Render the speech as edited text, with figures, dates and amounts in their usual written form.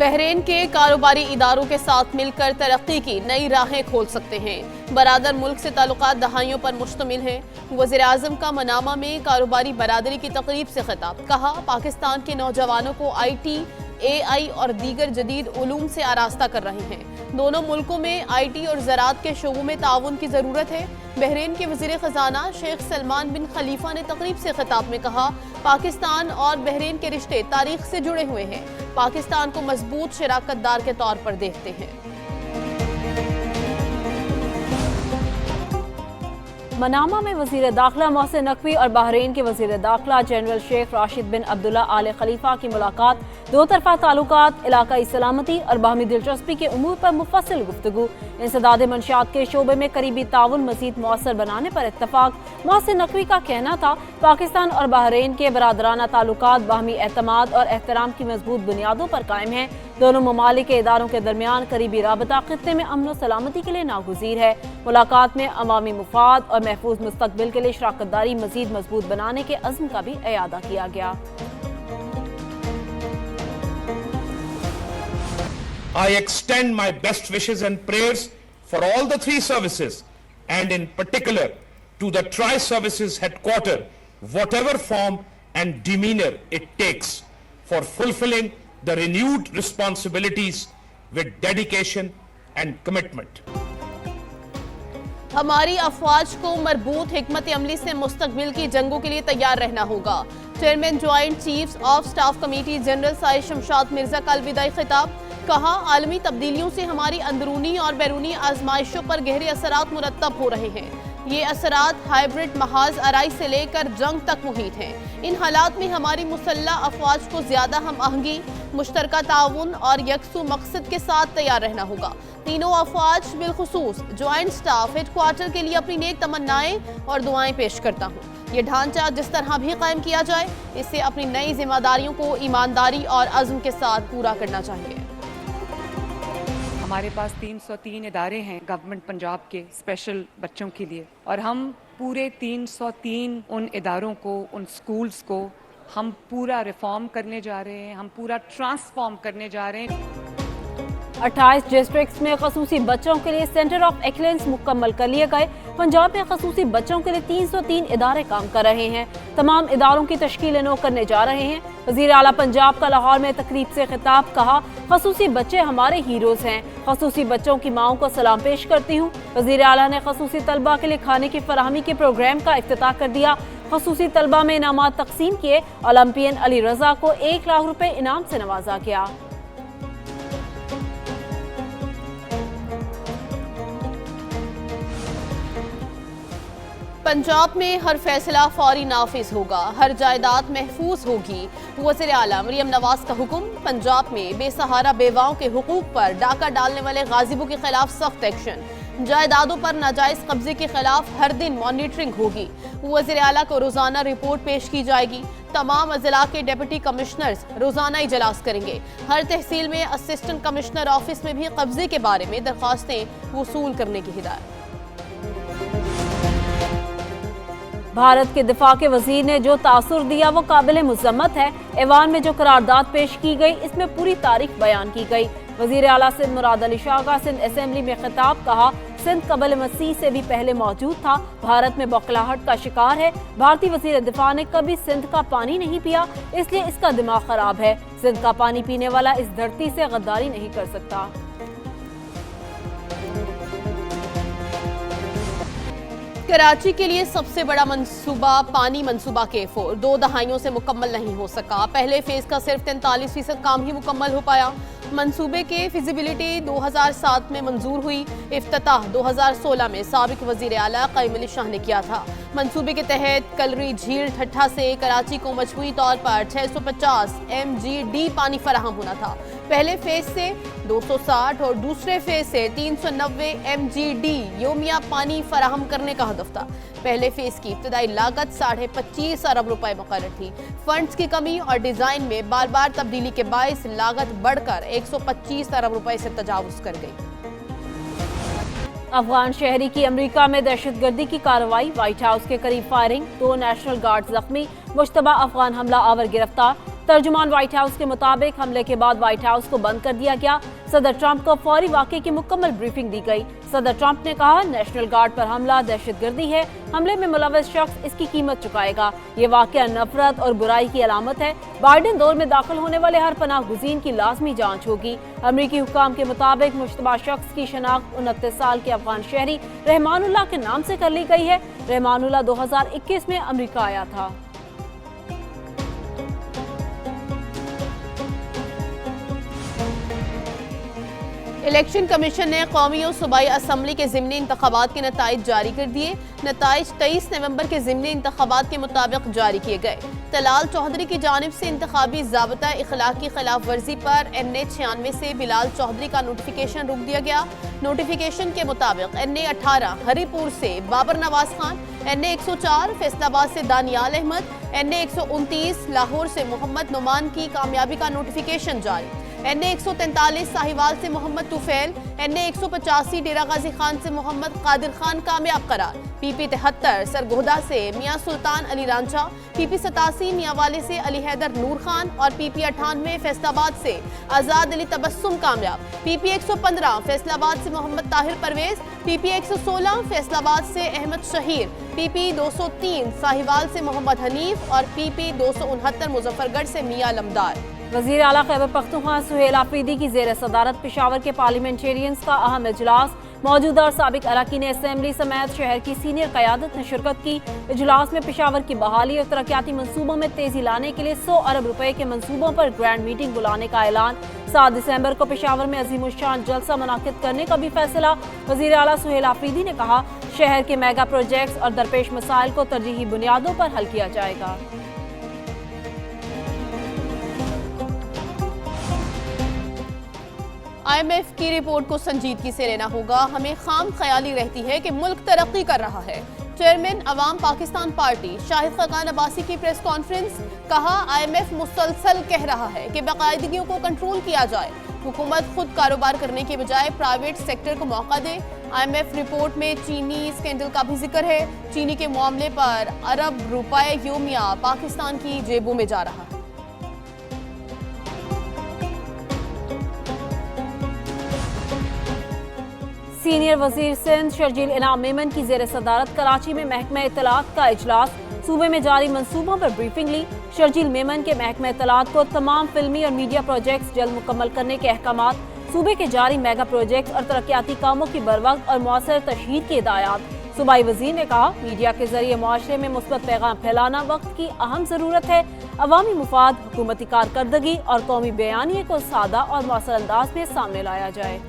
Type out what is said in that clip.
Bahrain के कारोबारी इदारों के साथ मिलकर तरक्की की नई राहें खोल सकते हैं। बरादर मुल्क से ताल्लुकात दहाइयों पर मुश्तमिल है। वज़ीर आज़म का मनामा में कारोबारी बरादरी की तकरीब से खिताब। कहा, पाकिस्तान के नौजवानों को IT, AI और दीगर जदीद उलूम से आरास्ता कर रहे हैं। दोनों मुल्कों में IT और ज़राअत के शोबों में ताउन की ज़रूरत है। बहरीन के वज़ीर ख़ज़ाना शेख सलमान बिन खलीफा ने तकरीब से खिताब में कहा, पाकिस्तान और बहरीन के रिश्ते तारीख से जुड़े हुए हैं। पाकिस्तान को मजबूत शराकतदार के तौर पर देखते हैं। मनामा में वज़ीर दाखिला मोहसिन नकवी और बहरीन के वज़ीर दाखिला जनरल शेख राशिद बिन अब्दुल्ला आल खलीफा की मुलाकात। दो तरफा ताल्लुकात, इलाकाई सलामती और बाहमी दिलचस्पी के उमूर पर मुफस्सिल गुफ्तगू। इंसदाद मंशियात के शोबे में करीबी ताउन मज़ीद मौसर बनाने पर इत्तफाक। मोहसिन नकवी का कहना था, पाकिस्तान और बहरीन के बरादराना ताल्लुकात बाहमी एतमाद और एहतराम की मजबूत बुनियादों पर कायम हैं। दोनों ममालिक के इदारों के दरमियान करीबी राबता खित्ते में अमन व सलामती के लिए नागुज़ीर है। मुलाकात में अवामी मुफाद और महफूज मुस्तकबिल के लिए शराकतदारी मज़ीद मजबूत बनाने के अज़्म का भी इयादा किया गया। I extend my best wishes and prayers for all the three services, and in particular to the Tri-Services Headquarter, whatever form and demeanor it takes, for fulfilling the renewed responsibilities with dedication and commitment. हमारी अफवाज को मरबूत हिकमत अमली से मुस्तकबिल की जंगों के लिए तैयार रहना होगा। Chairman joint chiefs of staff committee general Sahir Shamshad Mirza का अलविदाई खिताब। कहा, आलमी तब्दीलियों से हमारी अंदरूनी और बैरूनी आजमाइशों पर गहरे असरात मुरतब हो रहे हैं। ये असरात हाइब्रिड महाज आराई से लेकर जंग तक मुहित हैं। इन हालात में हमारी मुसल्लह अफवाज को ज्यादा हम आहंगी, मुश्तरका ताउन और यकसू मकसद के साथ तैयार रहना होगा। तीनों अफवाज बिलखुसूस ज्वाइंट स्टाफ हेडक्वार्टर के लिए अपनी नेक तमन्नाएं और दुआएं पेश करता हूँ। ये ढांचा जिस तरह भी कायम किया जाए, इससे अपनी नई जिम्मेदारियों को ईमानदारी और अज़्म के साथ पूरा करना चाहिए। हमारे पास 303 इदारे हैं गवर्नमेंट पंजाब के स्पेशल बच्चों के लिए, और हम पूरे 303 उन इदारों को, उन स्कूल्स को हम पूरा रिफॉर्म करने जा रहे हैं, हम पूरा ट्रांसफॉर्म करने जा रहे हैं। 28 डिस्ट्रिक्ट्स में खसूसी बच्चों के लिए सेंटर ऑफ एक्सीलेंस मुकम्मल कर लिए गए। पंजाब में खसूसी बच्चों के लिए 303 इदारे काम कर रहे हैं। तमाम इदारों की तश्कील नो करने जा रहे हैं। वज़ीर आला पंजाब का लाहौर में तकरीब से खिताब। कहा, खसूसी बच्चे हमारे हीरोज़ हैं। खसूसी बच्चों की माओं को सलाम पेश करती हूँ। वज़ीर आला ने खसूसी तलबा के लिए खाने की फराहमी के प्रोग्राम का इफ्तिताह कर दिया। खसूसी तलबा में इनामात तकसीम किए। ओलंपियन अली रजा को 1 लाख रुपए इनाम से नवाजा गया। पंजाब में हर फैसला फौरी नाफिज होगा, हर जायदाद महफूज होगी। वज़ीर आला मरियम नवाज का हुक्म। पंजाब में बेसहारा बेवाओं के हुकूक पर डाका डालने वाले गाजिबों के खिलाफ सख्त एक्शन। जायदादों पर नाजायज कब्जे के खिलाफ हर दिन मॉनिटरिंग होगी। वज़ीर आला को रोजाना रिपोर्ट पेश की जाएगी। तमाम अजला के डिप्टी कमिश्नर्स रोजाना इजलास करेंगे। हर तहसील में असिस्टेंट कमिश्नर ऑफिस में भी कब्जे के बारे में दरख्वास्तें वसूल करने की हिदायत। भारत के दिफा के वजीर ने जो तासुर दिया वो काबिल मुज़म्मत है। ऐवान में जो करारदाद पेश की गई, इसमें पूरी तारीख बयान की गई। वजीर आला सिंध मुराद अली शाह का सिंध असेंबली में खिताब। कहा, सिंध कबल मसीह से भी पहले मौजूद था, भारत में बौखलाहट का शिकार है। भारतीय वजीर दिफा ने कभी सिंध का पानी नहीं पिया, इसलिए इसका दिमाग खराब है। सिंध का पानी पीने वाला इस धरती से गद्दारी नहीं कर सकता। कराची के लिए सबसे बड़ा मंसूबा पानी मंसूबा K4 2 दहाइयों से मुकम्मल नहीं हो सका। पहले फेज का सिर्फ 43% काम ही मुकम्मल हो पाया। मंसूबे के फिजिबिलिटी 2007 में मंजूर हुई। इफ्तिताह 2016 में साबिक वजीर आला क़य्यूम अली शाह ने किया था। मंसूबे के तहत कलरी झील ठट्ठा से कराची को मजमूई तौर पर 650 MGD पानी फराहम होना था। पहले फेज से 260 और दूसरे फेज से 390 MGD योमिया पानी फराहम करने का हदफ था। पहले फेज की इब्तदाई लागत 25.5 अरब रुपए मुकर्रर थी। फंड्स की कमी और डिजाइन में बार बार तब्दीली के बायस लागत बढ़कर 125 अरब रुपए से तजावुज कर गई। अफगान शहरी की अमेरिका में दहशतगर्दी की कार्रवाई। व्हाइट हाउस के करीब फायरिंग। 2 नेशनल गार्ड जख्मी। मुश्तबा अफगान हमला आवर गिरफ्तार। ترجمان وائٹ ہاؤس کے مطابق حملے کے بعد وائٹ ہاؤس کو بند کر دیا گیا۔ صدر ٹرمپ کو فوری واقعے کی مکمل بریفنگ دی گئی۔ صدر ٹرمپ نے کہا نیشنل گارڈ پر حملہ دہشت گردی ہے، حملے میں ملوث شخص اس کی قیمت چکائے گا۔ یہ واقعہ نفرت اور برائی کی علامت ہے۔ بائیڈن دور میں داخل ہونے والے ہر پناہ گزین کی لازمی جانچ ہوگی۔ امریکی حکام کے مطابق مشتبہ شخص کی شناخت 29 سال کے افغان شہری رحمان اللہ کے نام سے کر لی گئی ہے۔ رحمان اللہ 2021 میں امریکہ آیا تھا۔ الیکشن کمیشن نے قومی اور صوبائی اسمبلی کے ضمنی انتخابات کے نتائج جاری کر دیے۔ نتائج 23 نومبر کے ضمنی انتخابات کے مطابق جاری کیے گئے۔ طلال چودھری کی جانب سے انتخابی ضابطہ اخلاق کی خلاف ورزی پر NA 96 سے بلال چودھری کا نوٹیفیکیشن روک دیا گیا۔ نوٹیفیکیشن کے مطابق NA 18 ہری پور سے بابر نواز خان، NA 104 فیصل آباد سے دانیال احمد، NA 129 لاہور سے محمد نعمان کی کامیابی کا نوٹیفیکیشن جاری۔ NA 143 ساہیوال سے محمد طفیل، NA 185 ڈیرہ غازی خان سے محمد قادر خان کامیاب قرار۔ PP 73 سرگودا سے میاں سلطان علی رانجھا، PP 87 میاں والے سے علی حیدر نور خان اور PP 98 فیصل آباد سے آزاد علی تبسم کامیاب۔ PP 115 فیصل آباد سے محمد طاہر پرویز، PP 116 فیصل آباد سے احمد شہیر، PP 203 ساہیوال سے محمد حنیف اور PP 269 مظفر گڑھ سے میاں لمدار۔ وزیر اعلیٰ خیبر پختونخوا سہیل آفریدی کی زیر صدارت پشاور کے پارلیمنٹیرینز کا اہم اجلاس۔ موجودہ اور سابق اراکین اسمبلی سمیت شہر کی سینئر قیادت نے شرکت کی۔ اجلاس میں پشاور کی بحالی اور ترقیاتی منصوبوں میں تیزی لانے کے لیے 100 ارب روپے کے منصوبوں پر گرینڈ میٹنگ بلانے کا اعلان۔ 7 دسمبر کو پشاور میں عظیم الشان جلسہ منعقد کرنے کا بھی فیصلہ۔ وزیر اعلیٰ سہیل آفریدی نے کہا شہر کے میگا پروجیکٹس اور درپیش مسائل کو ترجیحی بنیادوں پر حل کیا جائے گا۔ IMF کی رپورٹ کو سنجیدگی سے لینا ہوگا۔ ہمیں خام خیالی رہتی ہے کہ ملک ترقی کر رہا ہے۔ چیئرمین عوام پاکستان پارٹی شاہد خاقان عباسی کی پریس کانفرنس، کہا IMF مسلسل کہہ رہا ہے کہ باقاعدگیوں کو کنٹرول کیا جائے۔ حکومت خود کاروبار کرنے کے بجائے پرائیویٹ سیکٹر کو موقع دے۔ IMF رپورٹ میں چینی اسکینڈل کا بھی ذکر ہے۔ چینی کے معاملے پر ارب روپے یومیہ پاکستان کی جیبوں میں جا رہا ہے۔ سینئر وزیر سندھ شرجیل انعام میمن کی زیر صدارت کراچی میں محکمہ اطلاعات کا اجلاس۔ صوبے میں جاری منصوبوں پر بریفنگ لی۔ شرجیل میمن کے محکمہ اطلاعات کو تمام فلمی اور میڈیا پروجیکٹس جلد مکمل کرنے کے احکامات، صوبے کے جاری میگا پروجیکٹس اور ترقیاتی کاموں کی بروقت اور مؤثر تشہیر کی ہدایات۔ صوبائی وزیر نے کہا میڈیا کے ذریعے معاشرے میں مثبت پیغام پھیلانا وقت کی اہم ضرورت ہے۔ عوامی مفاد، حکومتی کارکردگی اور قومی بیانیے کو سادہ اور مؤثر انداز میں سامنے لایا جائے۔